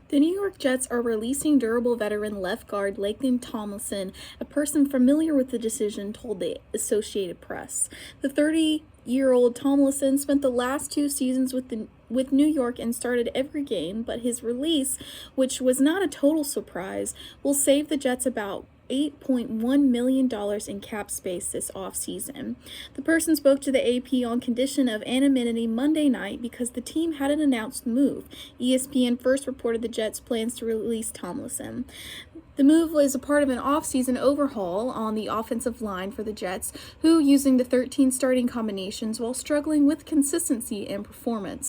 The New York Jets are releasing durable veteran left guard Laken Tomlinson, a person familiar with the decision told the Associated Press. The 30-year-old Tomlinson spent the last 2 seasons with New York and started every game, but his release, which was not a total surprise, will save the Jets about $8.1 million in cap space this offseason. The person spoke to the AP on condition of anonymity Monday night because the team hadn't announced the move. ESPN first reported the Jets' plans to release Tomlinson. The move was a part of an off-season overhaul on the offensive line for the Jets, who using the 13 starting combinations while struggling with consistency and performance.